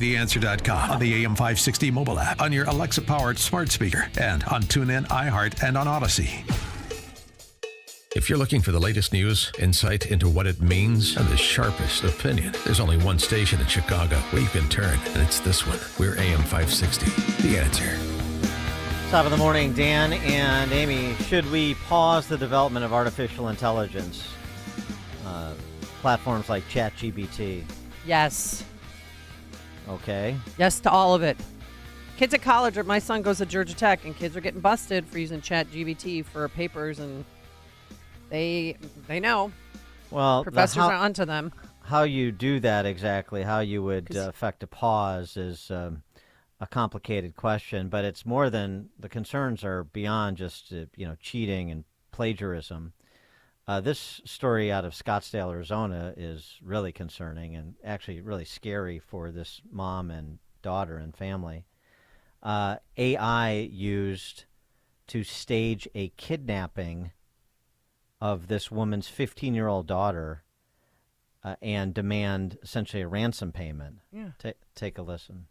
TheAnswer.com on the AM560 mobile app, on your Alexa-powered smart speaker, and on TuneIn, iHeart, and on Odyssey. If you're looking for the latest news, insight into what it means, and the sharpest opinion, there's only one station in Chicago where you can turn, and it's this one. We're AM560. The Answer. Top of the morning, Dan and Amy. Should we pause the development of artificial intelligence? Platforms like ChatGPT. Yes. Okay. Yes to all of it. Kids at college, or my son goes to Georgia Tech, and kids are getting busted for using ChatGPT for papers, and they know. Well, professors are onto them. How you do that exactly, how you would affect a pause is a complicated question, but it's more than the concerns are beyond just cheating and plagiarism. This story out of Scottsdale, Arizona is really concerning and actually really scary for this mom and daughter and family. AI used to stage a kidnapping of this woman's 15-year-old daughter and demand essentially a ransom payment. Yeah. Take a listen.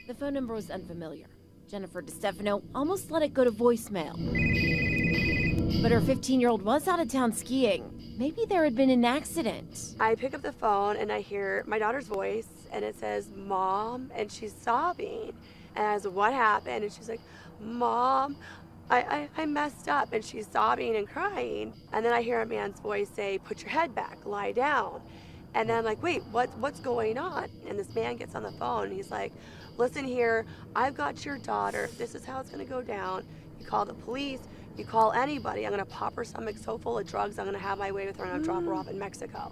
The phone number was unfamiliar. Jennifer DeStefano almost let it go to voicemail. But her 15-year-old was out of town skiing. Maybe there had been an accident. I pick up the phone and I hear my daughter's voice, and it says, "Mom," and she's sobbing. And I was, "What happened?" And she's like, "Mom, I messed up," and she's sobbing and crying. And then I hear a man's voice say, "Put your head back, lie down." And then I'm like, wait, what's going on? And this man gets on the phone and he's like, "Listen here, I've got your daughter. This is how it's gonna go down. You call the police, you call anybody. I'm gonna pop her stomach so full of drugs, I'm gonna have my way with her and I'll drop her off in Mexico."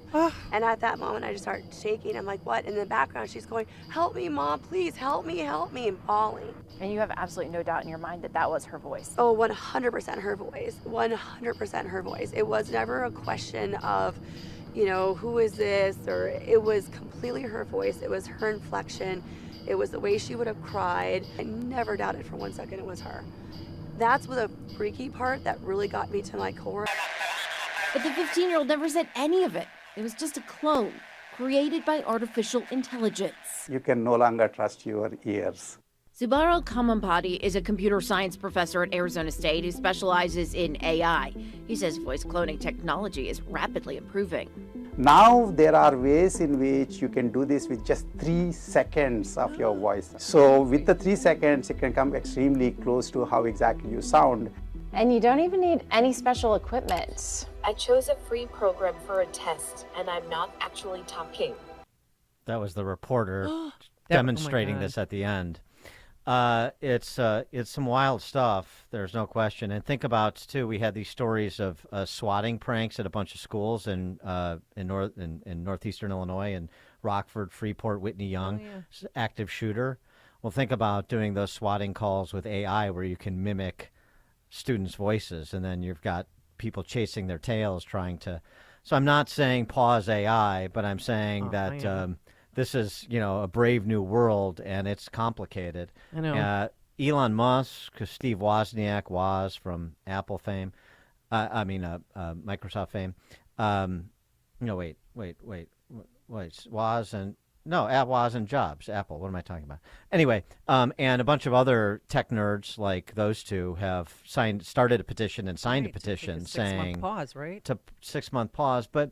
And at that moment, I just start shaking. I'm like, what? In the background, she's going, "Help me, Mom, please, help me," and bawling. And you have absolutely no doubt in your mind that that was her voice. Oh, 100% her voice, 100% her voice. It was never a question of, who is this? Or it was completely her voice. It was her inflection. It was the way she would have cried. I never doubted for 1 second it was her. That's the freaky part that really got me to my core. But the 15-year-old never said any of it. It was just a clone created by artificial intelligence. You can no longer trust your ears. Subaro Kamampati is a computer science professor at Arizona State who specializes in AI. He says voice cloning technology is rapidly improving. Now there are ways in which you can do this with just 3 seconds of your voice. So with the 3 seconds, it can come extremely close to how exactly you sound. And you don't even need any special equipment. I chose a free program for a test, and I'm not actually talking. That was the reporter demonstrating this at the end. It's some wild stuff. There's no question. And think about too. We had these stories of swatting pranks at a bunch of schools in northeastern Illinois, and Rockford, Freeport, Whitney Young, active shooter. Well, think about doing those swatting calls with AI, where you can mimic students' voices, and then you've got people chasing their tails trying to. So I'm not saying pause AI, but I'm saying that. This is, a brave new world, and it's complicated. I know. Elon Musk, Steve Wozniak, Woz from Apple fame, Microsoft fame. Woz and Jobs, Apple. What am I talking about? Anyway, and a bunch of other tech nerds like those two have started a petition and signed a petition saying 6-month pause, right? To 6-month pause, but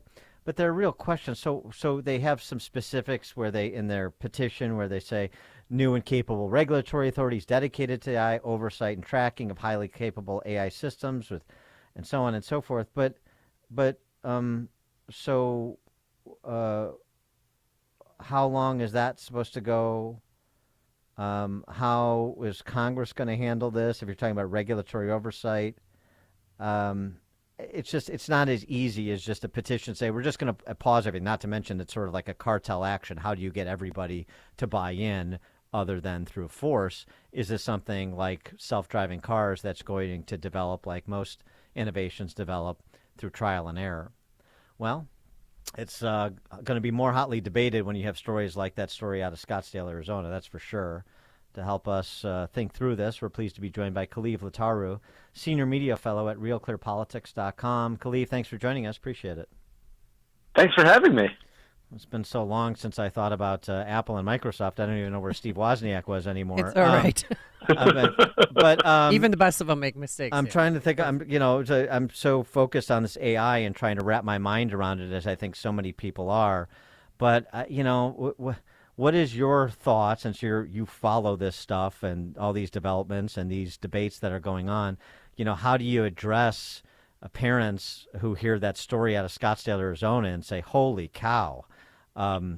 there are real questions. So they have some specifics where they, in their petition, where they say new and capable regulatory authorities dedicated to AI oversight and tracking of highly capable AI systems, and so on and so forth. But how long is that supposed to go? How is Congress going to handle this? If you're talking about regulatory oversight, it's not as easy as just a petition say we're just going to pause everything. Not to mention it's sort of like a cartel action. How do you get everybody to buy in other than through force? Is this something like self-driving cars that's going to develop like most innovations develop through trial and error? Well, it's going to be more hotly debated when you have stories like that story out of Scottsdale, Arizona, that's for sure. To help us think through this, we're pleased to be joined by Kalev Leetaru, Senior Media Fellow at RealClearPolitics.com. Kalev, thanks for joining us. Appreciate it. Thanks for having me. It's been so long since I thought about Apple and Microsoft. I don't even know where Steve Wozniak was anymore. It's all right. But even the best of them make mistakes. I'm trying to think. I'm so focused on this AI and trying to wrap my mind around it, as I think so many people are. But what is your thought, since you follow this stuff and all these developments and these debates that are going on? How do you address parents who hear that story out of Scottsdale, Arizona, and say, "Holy cow"? What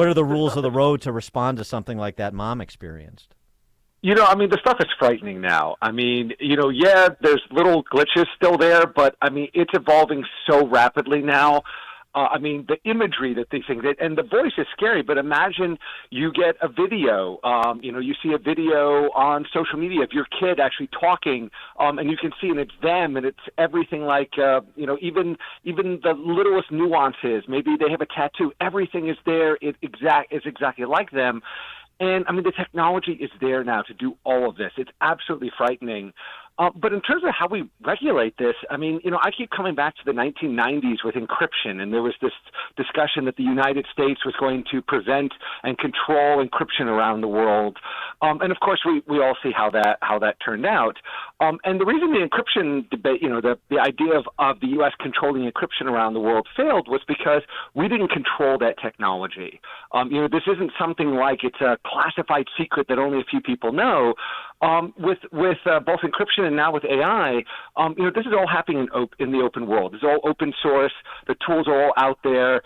are the rules of the road to respond to something like that mom experienced? The stuff is frightening now. There's little glitches still there, but it's evolving so rapidly now. The imagery that these things, and the voice is scary, but imagine you get a video, you see a video on social media of your kid actually talking, and you can see, and it's them, and it's everything like, even the littlest nuances. Maybe they have a tattoo. Everything is there. Is exactly like them. And, the technology is there now to do all of this. It's absolutely frightening. But in terms of how we regulate this, I keep coming back to the 1990s with encryption, and there was this discussion that the United States was going to prevent and control encryption around the world. And of course, we all see how that turned out. And the reason the encryption debate, the idea of the U.S. controlling encryption around the world failed was because we didn't control that technology. This isn't something like it's a classified secret that only a few people know. With both encryption and now with AI, this is all happening in the open world. It's all open source. The tools are all out there.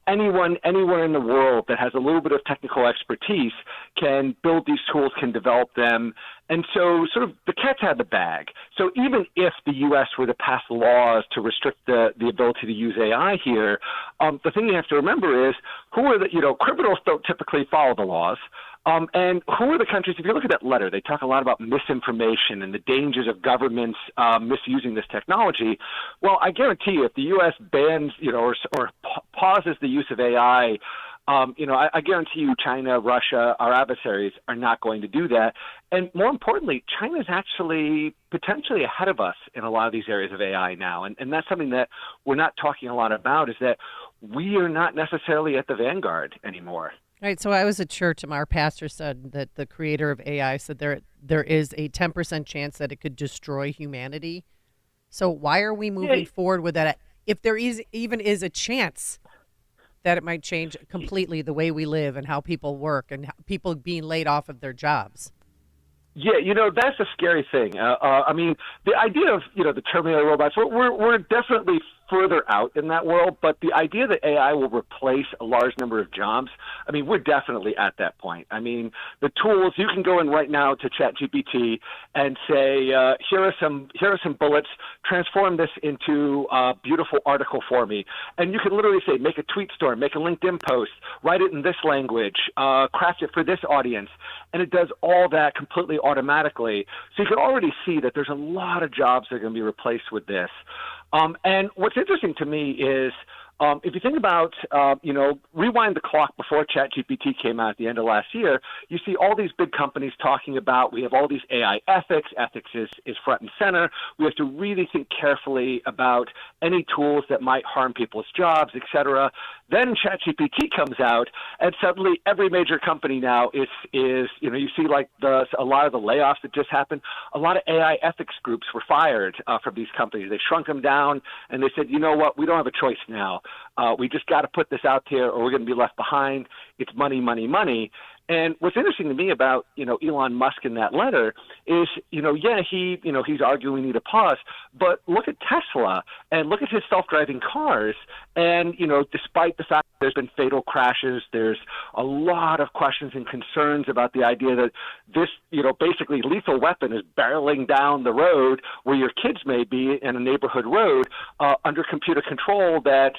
Anyone anywhere in the world that has a little bit of technical expertise can build these tools, can develop them. And so sort of the cat's out of the bag. So even if the U.S. were to pass laws to restrict the ability to use AI here, the thing you have to remember is criminals don't typically follow the laws. And who are the countries? If you look at that letter, they talk a lot about misinformation and the dangers of governments misusing this technology. Well, I guarantee you, if the U.S. bans, or pauses the use of AI, I guarantee you China, Russia, our adversaries are not going to do that. And more importantly, China is actually potentially ahead of us in a lot of these areas of AI now. And that's something that we're not talking a lot about, is that we are not necessarily at the vanguard anymore. Right. So I was at church, and our pastor said that the creator of AI said there is a 10% chance that it could destroy humanity. So why are we moving forward with that? If there even is a chance that it might change completely the way we live and how people work and people being laid off of their jobs. Yeah, that's a scary thing. The idea of, the Terminator robots, we're definitely further out in that world, but the idea that AI will replace a large number of jobs, we're definitely at that point. The tools, you can go in right now to ChatGPT and say, here are some bullets, transform this into a beautiful article for me. And you can literally say, make a tweet storm, make a LinkedIn post, write it in this language, craft it for this audience. And it does all that completely automatically. So you can already see that there's a lot of jobs that are going to be replaced with this. And what's interesting to me is if you think about, rewind the clock before ChatGPT came out at the end of last year, you see all these big companies talking about we have all these AI ethics. Ethics is front and center. We have to really think carefully about any tools that might harm people's jobs, et cetera. Then ChatGPT comes out, and suddenly every major company now is you see like a lot of the layoffs that just happened. A lot of AI ethics groups were fired from these companies. They shrunk them down, and they said, you know what, we don't have a choice now. We just got to put this out there, or we're going to be left behind. It's money, money, money. And what's interesting to me about, Elon Musk in that letter is, he's arguing we need a pause, but look at Tesla and look at his self-driving cars. And, despite the fact there's been fatal crashes, there's a lot of questions and concerns about the idea that this, basically lethal weapon is barreling down the road where your kids may be in a neighborhood road under computer control, that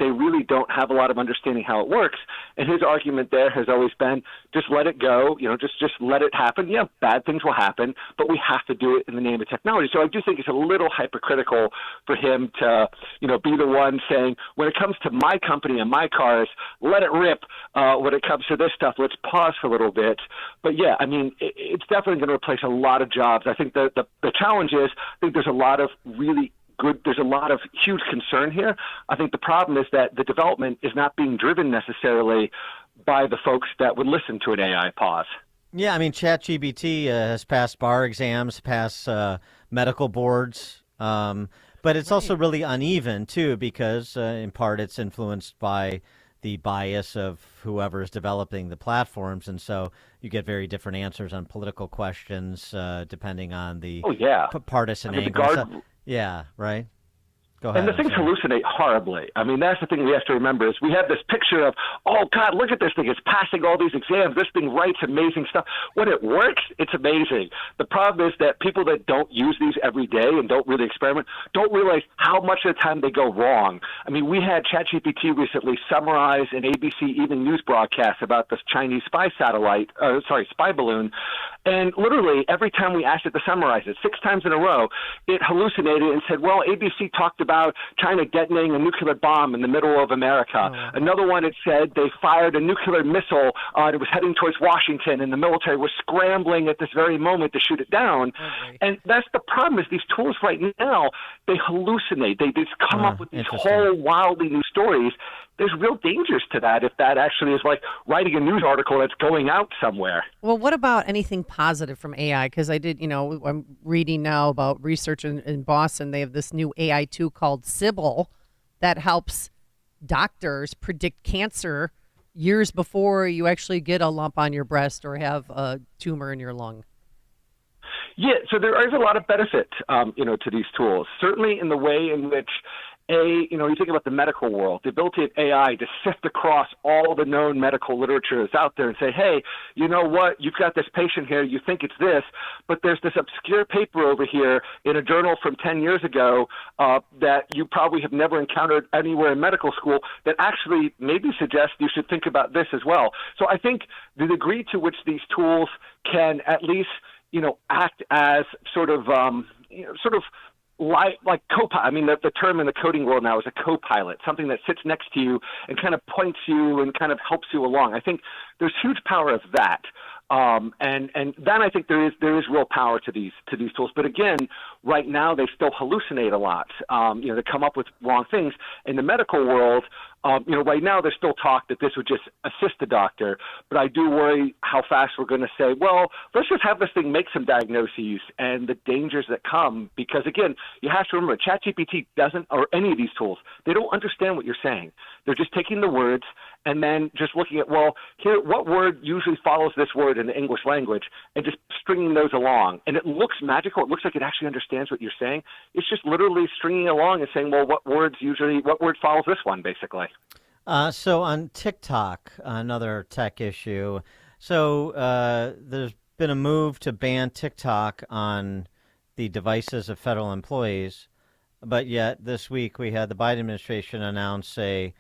they really don't have a lot of understanding how it works. And his argument there has always been, just let it go, just let it happen. Yeah, bad things will happen, but we have to do it in the name of technology. So I do think it's a little hypocritical for him to, be the one saying, when it comes to my company and my cars, let it rip. When it comes to this stuff, let's pause for a little bit. But yeah, it's definitely going to replace a lot of jobs. I think the challenge is, I think there's a lot of really there's a lot of huge concern here. I think the problem is that the development is not being driven necessarily by the folks that would listen to an AI pause. Yeah, I mean, ChatGPT has passed bar exams, passed medical boards, but it's also really uneven, too, because in part it's influenced by the bias of whoever is developing the platforms. And so you get very different answers on political questions depending on the partisan angle. Yeah, right. Go ahead. And the things hallucinate horribly. I mean, that's the thing we have to remember is we have this picture of, oh, God, look at this thing. It's passing all these exams. This thing writes amazing stuff. When it works, it's amazing. The problem is that people that don't use these every day and don't really experiment don't realize how much of the time they go wrong. I mean, we had ChatGPT recently summarize an ABC Evening News broadcast about this Chinese spy balloon. And literally every time we asked it to summarize it, 6 times in a row, it hallucinated and said, well, ABC talked about China detonating a nuclear bomb in the middle of America. Another one, it said they fired a nuclear missile that was heading towards Washington, and the military was scrambling at this very moment to shoot it down. And that's the problem is these tools right now, they hallucinate. They just come up with these whole wildly new stories. There's real dangers to that if that actually is like writing a news article that's going out somewhere. Well, what about anything positive from AI? Because I'm reading now about research in Boston. They have this new AI tool called Sybil that helps doctors predict cancer years before you actually get a lump on your breast or have a tumor in your lung. Yeah, so there is a lot of benefit, to these tools. Certainly in the way in which you think about the medical world, the ability of AI to sift across all the known medical literature that's out there and say, hey, you know what, you've got this patient here, you think it's this, but there's this obscure paper over here in a journal from 10 years ago that you probably have never encountered anywhere in medical school that actually maybe suggests you should think about this as well. So I think the degree to which these tools can at least, act as sort of like co-pilot. I mean, the term in the coding world now is a co-pilot, something that sits next to you and kind of points you and kind of helps you along. I think there's huge power of that. And then I think there is real power to these tools. But again, right now they still hallucinate a lot. They come up with wrong things. In the medical world, right now there's still talk that this would just assist the doctor. But I do worry how fast we're going to say, well, let's just have this thing make some diagnoses and the dangers that come. Because again, you have to remember, ChatGPT doesn't, or any of these tools, they don't understand what you're saying. They're just taking the words and then just looking at, well, here, what word usually follows this word in the English language, and just stringing those along. And it looks magical. It looks like it actually understands what you're saying. It's just literally stringing along and saying, well, what word follows this one, basically. So on TikTok, another tech issue. So there's been a move to ban TikTok on the devices of federal employees, but yet this week we had the Biden administration announce a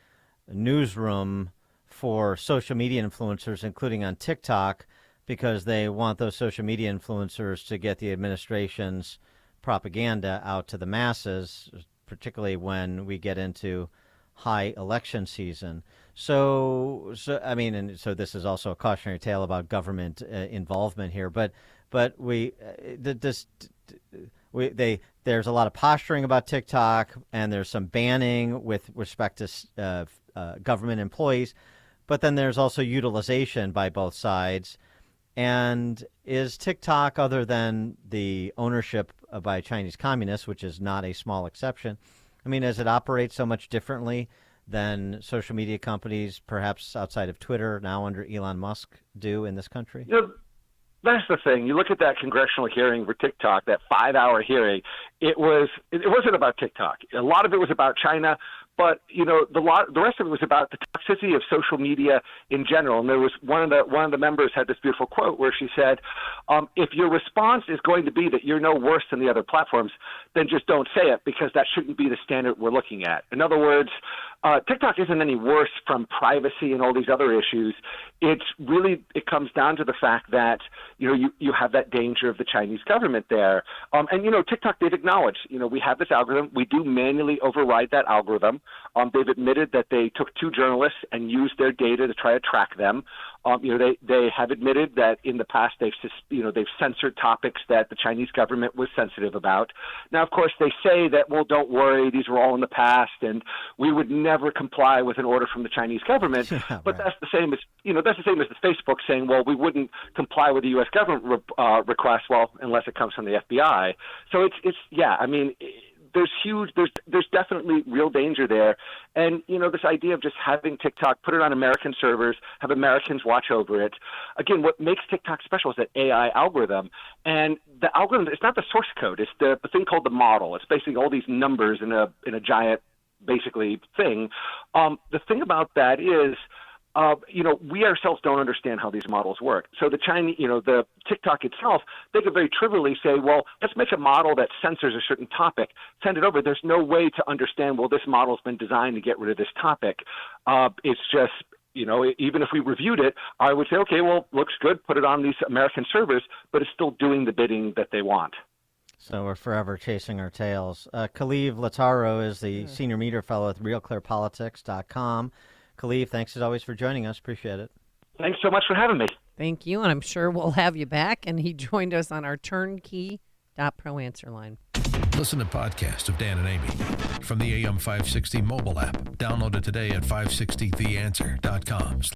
newsroom for social media influencers, including on TikTok, because they want those social media influencers to get the administration's propaganda out to the masses, particularly when we get into high election season. So this is also a cautionary tale about government involvement here. But there's a lot of posturing about TikTok, and there's some banning with respect to government employees. But then there's also utilization by both sides. And is TikTok, other than the ownership by Chinese communists, which is not a small exception, I mean, does it operate so much differently than social media companies, perhaps outside of Twitter, now under Elon Musk, do in this country? That's the thing. You look at that congressional hearing for TikTok, that 5-hour hearing. It wasn't about TikTok. A lot of it was about China, but the rest of it was about the toxicity of social media in general. And there was one of the members had this beautiful quote where she said, "If your response is going to be that you're no worse than the other platforms, then just don't say it, because that shouldn't be the standard we're looking at." In other words, TikTok isn't any worse from privacy and all these other issues. It comes down to the fact that you have that danger of the Chinese government there. And TikTok, they've acknowledged, we have this algorithm. We do manually override that algorithm. They've admitted that they took 2 journalists and used their data to try to track them. They have admitted that in the past they've censored topics that the Chinese government was sensitive about. Now, of course, they say that, well, don't worry, these were all in the past, and we would never comply with an order from the Chinese government. But that's the same as the Facebook saying, well, we wouldn't comply with the U.S. government request, well, unless it comes from the FBI. So there's definitely real danger there. And, this idea of just having TikTok, put it on American servers, have Americans watch over it. Again, what makes TikTok special is that AI algorithm. And the algorithm, it's not the source code. It's the thing called the model. It's basically all these numbers in a giant, basically, thing. The thing about that is, we ourselves don't understand how these models work. So the TikTok itself, they could very trivially say, well, let's make a model that censors a certain topic, send it over. There's no way to understand, well, this model's been designed to get rid of this topic. It's just, even if we reviewed it, I would say, okay, well, looks good, put it on these American servers, but it's still doing the bidding that they want. So we're forever chasing our tails. Kalev Leetaru is the senior media fellow at realclearpolitics.com. Kalev, thanks as always for joining us. Appreciate it. Thanks so much for having me. Thank you, and I'm sure we'll have you back. And he joined us on our turnkey.pro answer line. Listen to podcasts of Dan and Amy from the AM 560 mobile app. Download it today at 560theanswer.com.